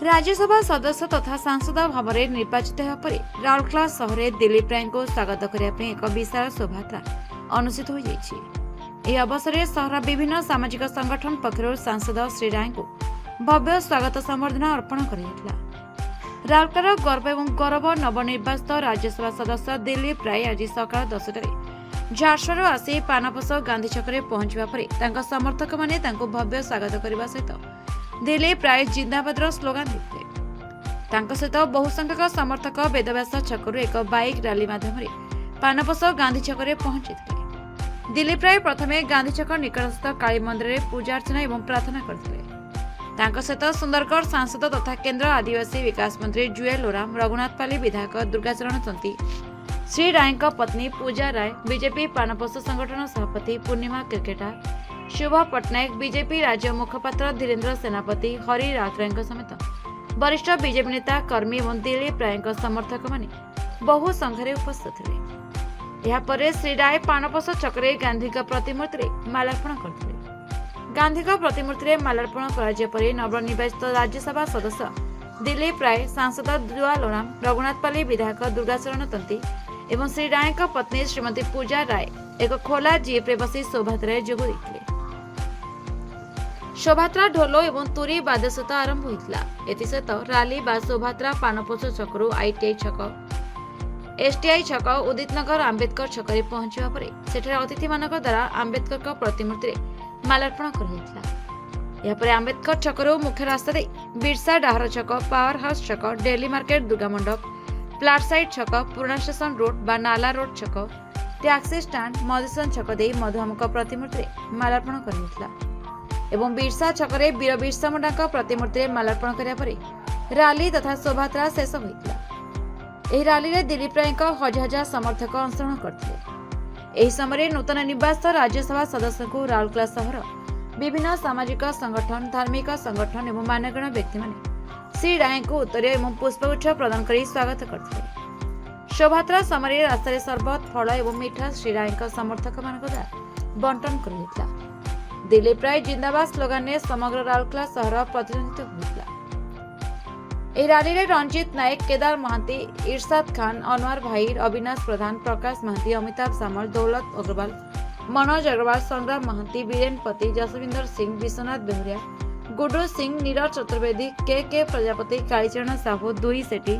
राज्यसभा सदस्य तथा सांसद भाव में निर्वाचित होगा पर राउरकेला सहर में दिलीप राय को स्वागत करने एक विशाल शोभायात्रा अनुष्ठित हो जाएगी। अवसर में सहर विभिन्न सामाजिक संगठन पक्षर सांसद श्री राय को भव्य स्वागत संबर्धना अर्पण कर राउरकेला गर्व और गौरव नवनिर्वाचित राज्यसभा सदस्य दिलीप राय आज सका 10टार झारसुगुड़ा आसी पानपस गांधी छक पहुंचवा पर समर्थक मैंने भव्य स्वागत करने सहित दिलीप राय जिंदाबाद स्लोगान देते सहित बहुसंख्यक समर्थक वेदव्यास छकु एक बाइक रैली माध्यम पानपस गांधी छक पहुंची। दिलीप राय प्रथमे गांधी छक निकटस्थ काली मंदिर में पूजा अर्चना और प्रार्थना करते। सहित सुंदरगढ़ सांसद तथा केंद्र आदिवासी विकास मंत्री जुएल ओराम, रघुनाथपाली विधायक दुर्गाचरण तंती, श्री राय पत्नी पूजा राय, बीजेपी पानपस संगठन सभापति पूर्णिमा क्रिकेटर, शुभ पट्टनायक, बीजेपी राज्य मुखपात्र धीरेन्द्र सेनापति, हरि राउतराय समेत वरिष्ठ बीजेपी नेता कर्मी और दिलीप राय समर्थक माने बहु संख्याରେ उपस्थित थे। यापर श्री राय पानपस छकरे गांधी प्रतिमूर्ति में माल्यार्पण करते। गांधी प्रतिमूर्ति में माल्यार्पण कर नवनिर्वाचित राज्यसभा सदस्य दिलीप राय, सांसद जुएल ओराम, रघुनाथपाली विधायक दुर्गाचरण तंती एवं श्री राय पत्नी श्रीमती पूजा राय एक खोला जीप रे बसी शोभायात्रा जोग देते। शोभायात्रा ढोल एवं तुरी बाद्य सहित आरंभ होता। एसत रैली बा शोभायात्रा पानपोष छकु आईटीआई छक, एसटीआई छक, उदितनगर आंबेडकर छक पहुंचवा पर सेठारे अतिथि मानक द्वारा आंबेडकर प्रतिमूर्ति में माल्यार्पण कर आंबेडकर छकु मुख्य रास्ता बिरसा डाहर छक, पावर हाउस छक, डेली मार्केट, दुर्गा मंडप, प्लाट साइड छक, पुराना स्टेशन रोड बा नाला रोड छक, टैक्सी स्टैंड, मधुसूदन छक दे मधुआमक प्रतिमूर्ति में माल्यार्पण कर एवं बिरसा छकरे वीर बिरसा मुंडा प्रतिमूर्ति में माल्यार्पण करापर रैली तथा शोभायात्रा शेष होता। रैली में दिलीप राय हजार हजार समर्थक अंशग्रहण करते। समय नूतन निर्वाचित राज्यसभा सदस्य को राउरकेला सहर विभिन्न सामाजिक संगठन, धार्मिक संगठन और मान्यगण्य व्यक्ति माने श्री राय को उत्तर और पुष्पगुच्छ प्रदान कर स्वागत करते। शोभायात्रा समय रास्तार सरबत, फल और मिठा श्री राय समर्थक मान द्वारा बंटन कर दिलीप राय जिंदाबाद स्लोगान ने समग्र राउरकेला सहर प्रतिनिधित्व होता। रैली में रंजित नायक, केदार महांती, इरशाद खान, अनवर भाई, अविनाश प्रधान, प्रकाश महांती, अमिताभ सामल, दौलत अग्रवाल, मनोज अग्रवाल, संग्राम महांती, बीरेन पति, जसविंदर सिंह, विश्वनाथ बेहुरिया, गुडू सिंह, नीरज चतुर्वेदी, के प्रजापति, कालीचरण साहू, दुई सेठी,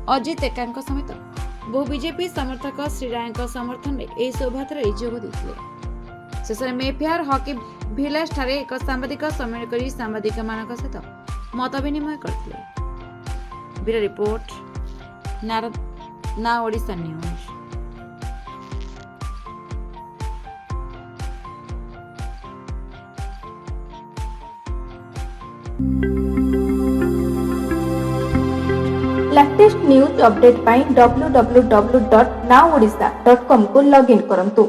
अजित एका समेत बहु बीजेपी समर्थक श्री राय समर्थन में यह शोभायात्रा जोग देते। शेष में मेफेयर हॉकी भिलेज ठारे एक सांबादिक सम्मेलन कर सांबादिक मान सहित मत विनिमय करते। Bureau report, Na Odisha news. Latest news update पाई www.naodisha.com को लॉगिन करंतु।